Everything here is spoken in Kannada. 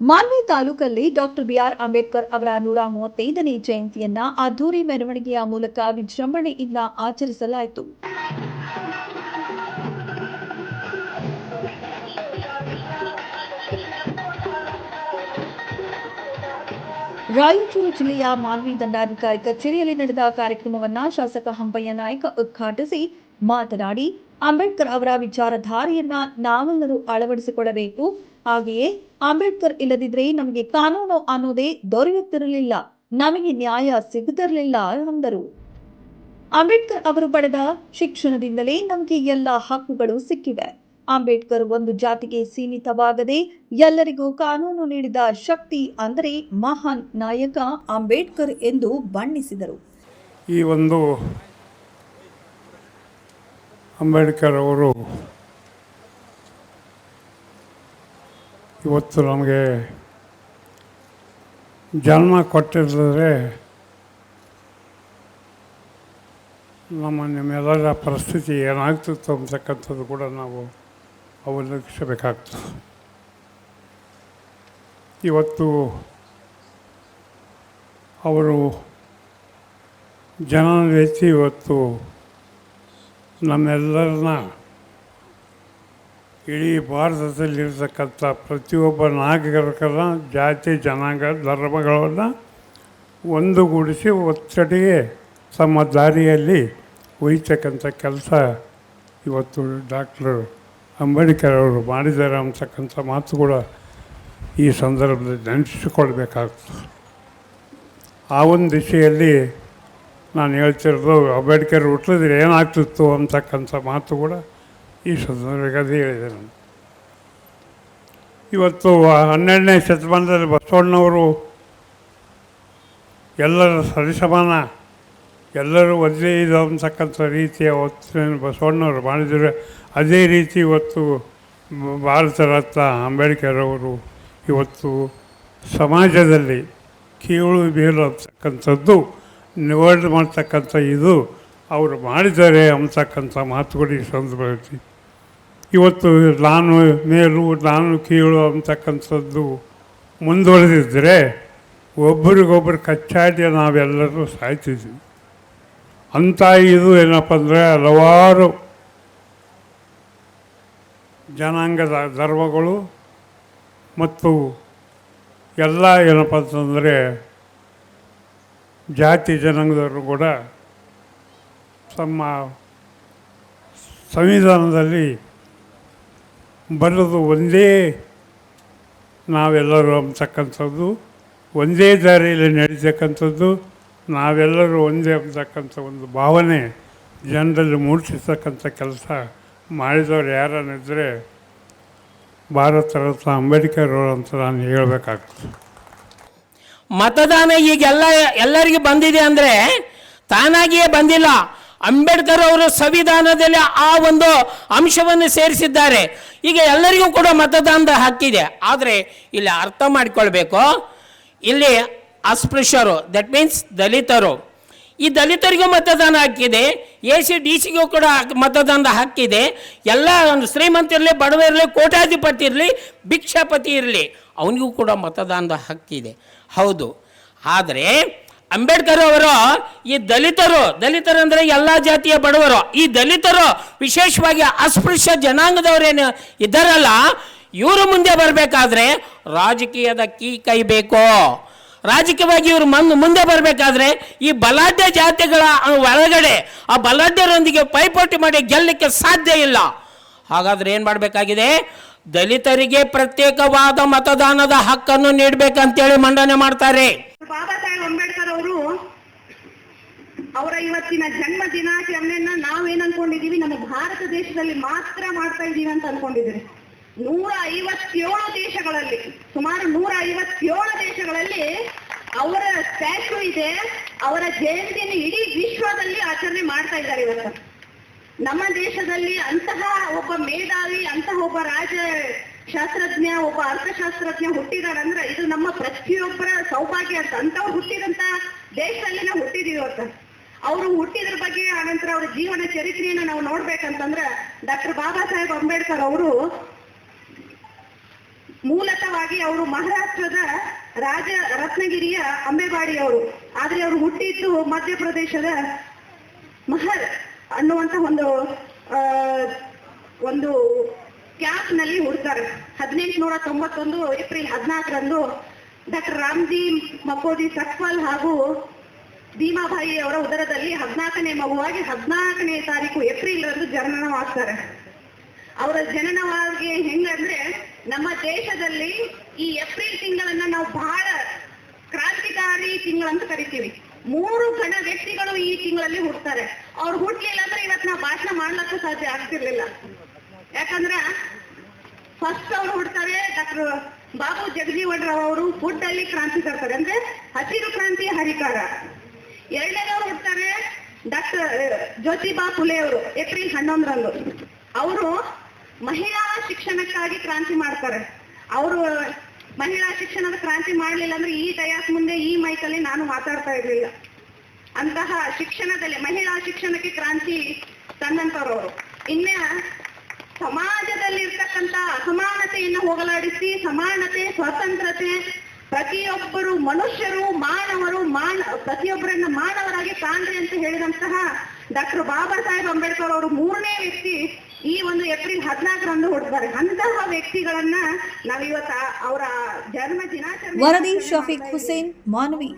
ಮಾನ್ವಿ ತಾಲೂಕಲ್ಲಿ ಡಾಕ್ಟರ್ ಬಿಆರ್ ಅಂಬೇಡ್ಕರ್ ಅವರ 135ನೇ ಜಯಂತಿಯನ್ನ ಅದ್ದೂರಿ ಮೆರವಣಿಗೆಯ ಮೂಲಕ ವಿಜೃಂಭಣೆಯಿಂದ ಆಚರಿಸಲಾಯಿತು. ರಾಯಚೂರು ಜಿಲ್ಲೆಯ ಮಾನ್ವಿ ದಂಡಾಧಿಕಾರಿ ಕಚೇರಿಯಲ್ಲಿ ನಡೆದ ಕಾರ್ಯಕ್ರಮವನ್ನು ಶಾಸಕ ಹಂಪಯ್ಯ ನಾಯ್ಕ ಉದ್ಘಾಟಿಸಿ ಮಾತನಾಡಿ, ಅಂಬೇಡ್ಕರ್ ಅವರ ವಿಚಾರಧಾರೆಯನ್ನ ನಾವೆಲ್ಲರೂ ಅಳವಡಿಸಿಕೊಳ್ಳಬೇಕು. ಹಾಗೆಯೇ ಅಂಬೇಡ್ಕರ್ ಇಲ್ಲದಿದ್ರೆ ನಮಗೆ ಕಾನೂನು ಅನ್ನೋದೇ ದೊರೆಯುತ್ತಿರಲಿಲ್ಲ, ನಮಗೆ ನ್ಯಾಯ ಸಿಗುತ್ತಿರಲಿಲ್ಲ ಎಂದರು. ಅಂಬೇಡ್ಕರ್ ಅವರು ಪಡೆದ ಶಿಕ್ಷಣದಿಂದಲೇ ನಮಗೆ ಎಲ್ಲ ಹಕ್ಕುಗಳು ಸಿಕ್ಕಿವೆ. ಅಂಬೇಡ್ಕರ್ ಒಂದು ಜಾತಿಗೆ ಸೀಮಿತವಾಗದೆ ಎಲ್ಲರಿಗೂ ಕಾನೂನು ನೀಡಿದ ಶಕ್ತಿ ಅಂದರೆ ಮಹಾನ್ ನಾಯಕ ಅಂಬೇಡ್ಕರ್ ಎಂದು ಬಣ್ಣಿಸಿದರು. ಈ ಒಂದು ಅಂಬೇಡ್ಕರ್ ಅವರು ಇವತ್ತು ನಮಗೆ ಜನ್ಮ ಕೊಟ್ಟಿದ್ದರೆ ನಿಮ್ಮೆಲ್ಲರ ಪರಿಸ್ಥಿತಿ ಏನಾಗ್ತಿತ್ತು ಅಂತಕ್ಕಂಥದ್ದು ಕೂಡ ನಾವು ಅವಲೋಕಿಸಬೇಕಾಗ್ತದೆ. ಇವತ್ತು ಅವರು ಜನವೆತ್ತಿ ಇವತ್ತು ನಮ್ಮೆಲ್ಲರನ್ನ ಇಡೀ ಭಾರತದಲ್ಲಿರ್ತಕ್ಕಂಥ ಪ್ರತಿಯೊಬ್ಬ ನಾಗರಿಕರ ಜಾತಿ ಜನಾಂಗ ಧರ್ಮಗಳನ್ನು ಒಂದುಗೂಡಿಸಿ ಒತ್ತಡಿಗೆ ತಮ್ಮ ದಾರಿಯಲ್ಲಿ ಒಯ್ತಕ್ಕಂಥ ಕೆಲಸ ಇವತ್ತು ಡಾಕ್ಟರ್ ಅಂಬೇಡ್ಕರ್ ಅವರು ಮಾಡಿದ್ದಾರೆ ಅಂತಕ್ಕಂಥ ಮಾತು ಕೂಡ ಈ ಸಂದರ್ಭದಲ್ಲಿ ನೆನಪಿಸಿಕೊಳ್ಬೇಕಾಗ್ತದೆ. ಆ ಒಂದು ದಿಶೆಯಲ್ಲಿ ನಾನು ಹೇಳ್ತಿರೋದು ಅಂಬೇಡ್ಕರ್ ಹುಟ್ಟಿದ್ರೆ ಏನಾಗ್ತಿತ್ತು ಅಂತಕ್ಕಂಥ ಮಾತು ಕೂಡ ಈ ಸಂದರ್ಭದಲ್ಲಿ ಹೇಳಿದೆ. ನಾನು ಇವತ್ತು 12ನೇ ಶತಮಾನದಲ್ಲಿ ಬಸವಣ್ಣವರು ಎಲ್ಲರ ಸರಿಸಮಾನ, ಎಲ್ಲರೂ ಒಂದೇ ಇದು ಅಂತಕ್ಕಂಥ ರೀತಿಯ ಒತ್ತನ್ನು ಬಸವಣ್ಣವರು ಮಾಡಿದರೆ, ಅದೇ ರೀತಿ ಇವತ್ತು ಭಾರತ ರತ್ನ ಅಂಬೇಡ್ಕರ್ ಅವರು ಇವತ್ತು ಸಮಾಜದಲ್ಲಿ ಕೀಳು ಬೇರು ಅಂತಕ್ಕಂಥದ್ದು ನಿವಾರಣೆ ಮಾಡ್ತಕ್ಕಂಥ ಇದು ಅವರು ಮಾಡಿದ್ದಾರೆ ಅಂತಕ್ಕಂಥ ಮಾತುಗಳು ಈ ಸಂದರ್ಭದಲ್ಲಿ ಇವತ್ತು ನಾನು ಮೇಲು ನಾನು ಕೀಳು ಅಂತಕ್ಕಂಥದ್ದು ಮುಂದುವರೆದಿದ್ದರೆ ಒಬ್ಬರಿಗೊಬ್ಬರು ಕಚ್ಚಾಡಿ ನಾವೆಲ್ಲರೂ ಸಾಯ್ತಿದ್ವಿ. ಅಂಥ ಇದು ಏನಪ್ಪ ಅಂದರೆ ಹಲವಾರು ಜನಾಂಗದ ಧರ್ಮಗಳು ಮತ್ತು ಎಲ್ಲ ಏನಪ್ಪ ಅಂತಂದರೆ ಜಾತಿ ಜನಾಂಗದವರು ಕೂಡ ತಮ್ಮ ಸಂವಿಧಾನದಲ್ಲಿ ಬರೋದು ಒಂದೇ ನಾವೆಲ್ಲರೂ ಅಂತಕ್ಕಂಥದ್ದು, ಒಂದೇ ದಾರಿಯಲ್ಲಿ ನಡೀತಕ್ಕಂಥದ್ದು, ನಾವೆಲ್ಲರೂ ಒಂದೇ ಅಂತಕ್ಕಂಥ ಒಂದು ಭಾವನೆ ಜನರಲ್ಲಿ ಮೂಡಿಸತಕ್ಕಂಥ ಕೆಲಸ ಮಾಡಿದವರು ಯಾರನ್ನಿದ್ದರೆ ಭಾರತ ರತ್ನ ಅಂಬೇಡ್ಕರ್ ಅವರು ಅಂತ ನಾನು ಹೇಳಬೇಕಾಗ್ತದೆ. ಮತದಾನ ಈಗ ಎಲ್ಲರಿಗೂ ಬಂದಿದೆ ಅಂದರೆ ತಾನಾಗಿಯೇ ಬಂದಿಲ್ಲ. ಅಂಬೇಡ್ಕರ್ ಅವರು ಸಂವಿಧಾನದಲ್ಲಿ ಆ ಒಂದು ಅಂಶವನ್ನು ಸೇರಿಸಿದ್ದಾರೆ. ಈಗ ಎಲ್ಲರಿಗೂ ಕೂಡ ಮತದಾನದ ಹಕ್ಕಿದೆ. ಆದರೆ ಇಲ್ಲಿ ಅರ್ಥ ಮಾಡಿಕೊಳ್ಬೇಕು, ಇಲ್ಲಿ ಅಸ್ಪೃಶ್ಯರು, ದಟ್ ಮೀನ್ಸ್ ದಲಿತರು, ಈ ದಲಿತರಿಗೂ ಮತದಾನ ಹಕ್ಕಿದೆ, ACDCಗೂ ಕೂಡ ಮತದಾನದ ಹಕ್ಕಿದೆ. ಎಲ್ಲ ಒಂದು ಶ್ರೀಮಂತ ಇರಲಿ, ಬಡವ ಇರಲಿ, ಕೋಟ್ಯಾಧಿಪತಿ ಇರಲಿ, ಭಿಕ್ಷಾಪತಿ ಇರಲಿ, ಅವನಿಗೂ ಕೂಡ ಮತದಾನದ ಹಕ್ಕಿದೆ. ಹೌದು, ಆದರೆ ಅಂಬೇಡ್ಕರ್ ಅವರು ಈ ದಲಿತರು ಅಂದರೆ ಎಲ್ಲ ಜಾತಿಯ ಬಡವರು, ಈ ದಲಿತರು ವಿಶೇಷವಾಗಿ ಅಸ್ಪೃಶ್ಯ ಜನಾಂಗದವರೇನು ಇದ್ದಾರಲ್ಲ, ಇವರು ಮುಂದೆ ಬರಬೇಕಾದ್ರೆ ರಾಜಕೀಯದ ಕೈ ಬೇಕು. ರಾಜಕೀಯವಾಗಿ ಇವರು ಮುಂದೆ ಬರಬೇಕಾದ್ರೆ ಈ ಬಲಾಢ್ಯ ಜಾತಿಗಳ ಒಳಗಡೆ ಆ ಬಲಾಢ್ಯರೊಂದಿಗೆ ಪೈಪೋಟಿ ಮಾಡಿ ಗೆಲ್ಲಲಿಕ್ಕೆ ಸಾಧ್ಯ ಇಲ್ಲ. ಹಾಗಾದ್ರೆ ಏನು ಮಾಡಬೇಕಾಗಿದೆ? ದಲಿತರಿಗೆ ಪ್ರತ್ಯೇಕವಾದ ಮತದಾನದ ಹಕ್ಕನ್ನು ನೀಡಬೇಕಂತೇಳಿ ಮಂಡನೆ ಮಾಡ್ತಾರೆ. ಬಾಬಾ ಸಾಹೇಬ್ ಅಂಬೇಡ್ಕರ್ ಅವರು ಅವರ ಇವತ್ತಿನ ಜನ್ಮ ದಿನಾಚರಣೆಯನ್ನ ನಾವೇನ್ ಅನ್ಕೊಂಡಿದೀವಿ, ನಮ್ಮ ಭಾರತ ದೇಶದಲ್ಲಿ ಮಾತ್ರ ಮಾಡ್ತಾ ಇದೀವಿ ಅಂತ ಅನ್ಕೊಂಡಿದ್ದೀವಿ. 157 ದೇಶಗಳಲ್ಲಿ, ಸುಮಾರು 157 ದೇಶಗಳಲ್ಲಿ ಅವರ ಸ್ಟ್ಯಾಚ್ಯೂ ಇದೆ. ಅವರ ಜಯಂತಿಯನ್ನು ಇಡೀ ವಿಶ್ವದಲ್ಲಿ ಆಚರಣೆ ಮಾಡ್ತಾ ಇದ್ದಾರೆ. ಇವತ್ತು ನಮ್ಮ ದೇಶದಲ್ಲಿ ಅಂತಹ ಒಬ್ಬ ಮೇಧಾವಿ, ಅಂತಹ ಒಬ್ಬ ಶಾಸ್ತ್ರಜ್ಞ, ಒಬ್ಬ ಅರ್ಥಶಾಸ್ತ್ರಜ್ಞ ಹುಟ್ಟಿದಾರಂದ್ರೆ ಇದು ನಮ್ಮ ಪ್ರತಿಯೊಬ್ಬರ ಸೌಭಾಗ್ಯ ಅಂತ. ಅಂತವ್ರು ಹುಟ್ಟಿದಂತ ದೇಶದಲ್ಲಿ ನಾವು ಹುಟ್ಟಿದೀವಿ ಇವತ್ತು. ಅವರು ಹುಟ್ಟಿದ್ರ ಬಗ್ಗೆ, ಆನಂತರ ಅವರ ಜೀವನ ಚರಿತ್ರೆಯನ್ನು ನಾವು ನೋಡ್ಬೇಕಂತಂದ್ರೆ ಡಾಕ್ಟರ್ ಬಾಬಾ ಸಾಹೇಬ್ ಅಂಬೇಡ್ಕರ್ ಅವರು ಮೂಲತಃವಾಗಿ ಅವರು ಮಹಾರಾಷ್ಟ್ರದ ರಾಜ ರತ್ನಗಿರಿಯ ಅಂಬೆಬಾಡಿಯವರು, ಆದ್ರೆ ಅವರು ಹುಟ್ಟಿದ್ದು ಮಧ್ಯಪ್ರದೇಶದ ಮಹರ್ ಅನ್ನುವಂತ ಒಂದು ಕ್ಯಾಂಪ್ ನಲ್ಲಿ ಹುಡ್ತಾರೆ. 1891 ಏಪ್ರಿಲ್ 14ರಂದು ಡಾಕ್ಟರ್ ರಾಮ್ಜಿ ಮಕೋದಿ ಸಕ್ಪಾಲ್ ಹಾಗೂ ಭೀಮಾಬಾಯಿ ಅವರ ಉದರದಲ್ಲಿ 14ನೇ ಮಗುವಾಗಿ 14ನೇ ತಾರೀಕು ಏಪ್ರಿಲ್ ರಂದು ಜನನವಾಗ್ತಾರೆ. ಅವರ ಜನನವಾಗಿ ಹೆಂಗಂದ್ರೆ ನಮ್ಮ ದೇಶದಲ್ಲಿ ಈ ಏಪ್ರಿಲ್ ತಿಂಗಳನ್ನ ನಾವು ಬಹಳ ಕ್ರಾಂತಿಕಾರಿ ತಿಂಗಳಂತ ಕರಿತೀವಿ. 3 ಗಣ ವ್ಯಕ್ತಿಗಳು ಈ ತಿಂಗಳಲ್ಲಿ ಹುಡ್ತಾರೆ. ಅವ್ರು ಹುಟ್ಲಿಲ್ಲ ಅಂದ್ರೆ ಇವತ್ತು ನಾವು ಭಾಷಣ ಮಾಡ್ಲಕ್ಕೂ ಸಾಧ್ಯ ಆಗ್ತಿರ್ಲಿಲ್ಲ. ಯಾಕಂದ್ರ ಫಸ್ಟ್ ಅವ್ರು ಹುಡ್ತಾರೆ ಡಾಕ್ಟರ್ ಬಾಬು ಜಗಜೀವನ್ ರಾವ್ ಅವರು ಫುಡ್ ಅಲ್ಲಿ ಕ್ರಾಂತಿ ತರ್ತಾರೆ, ಅಂದ್ರೆ ಹಸಿರು ಕ್ರಾಂತಿಯ ಹರಿಕಾರ. ಎರಡನೇದವ್ರು ಹುಡ್ತಾರೆ ಡಾಕ್ಟರ್ ಜ್ಯೋತಿಬಾ ಫುಲೆ ಅವರು ಏಪ್ರಿಲ್ 11ರಂದು. ಅವರು ಮಹಿಳಾ ಶಿಕ್ಷಣಕ್ಕಾಗಿ ಕ್ರಾಂತಿ ಮಾಡ್ತಾರೆ. ಅವರು ಮಹಿಳಾ ಶಿಕ್ಷಣದ ಕ್ರಾಂತಿ ಮಾಡ್ಲಿಲ್ಲ ಅಂದ್ರೆ ಈ ಡಯಾಸ್ ಮುಂದೆ ಈ ಮೈಕಲ್ಲಿ ನಾನು ಮಾತಾಡ್ತಾ ಇರ್ಲಿಲ್ಲ. ಅಂತಹ ಶಿಕ್ಷಣದಲ್ಲಿ ಮಹಿಳಾ ಶಿಕ್ಷಣಕ್ಕೆ ಕ್ರಾಂತಿ ತಂದಂತವ್ರು ಅವರು. ಇನ್ನ ಸಮಾಜದಲ್ಲಿ ಇರ್ತಕ್ಕಂತ ಅಸಮಾನತೆಯನ್ನು ಹೋಗಲಾಡಿಸಿ ಸಮಾನತೆ, ಸ್ವತಂತ್ರತೆ, ಪ್ರತಿಯೊಬ್ಬರು ಮನುಷ್ಯರು ಮಾನವರು ಪ್ರತಿಯೊಬ್ಬರನ್ನ ಮಾನವರಾಗಿ ಕಾಣ್ರಿ ಅಂತ ಹೇಳಿದಂತಹ ಡಾಕ್ಟರ್ ಬಾಬಾ ಸಾಹೇಬ್ ಅಂಬೇಡ್ಕರ್ ಅವರು 3ನೇ ವ್ಯಕ್ತಿ ಈ ಒಂದು ಏಪ್ರಿಲ್ 14ರಂದು ಹುಡ್ತಾರೆ. ಅಂತಹ ವ್ಯಕ್ತಿಗಳನ್ನ ನಾವಿವತ್ತ ಅವರ ಜನ್ಮ ದಿನಾಚರಣೆ ವರದಿ ಶಫೀಕ್ ಹುಸೇನ್, ಮಾನವಿ.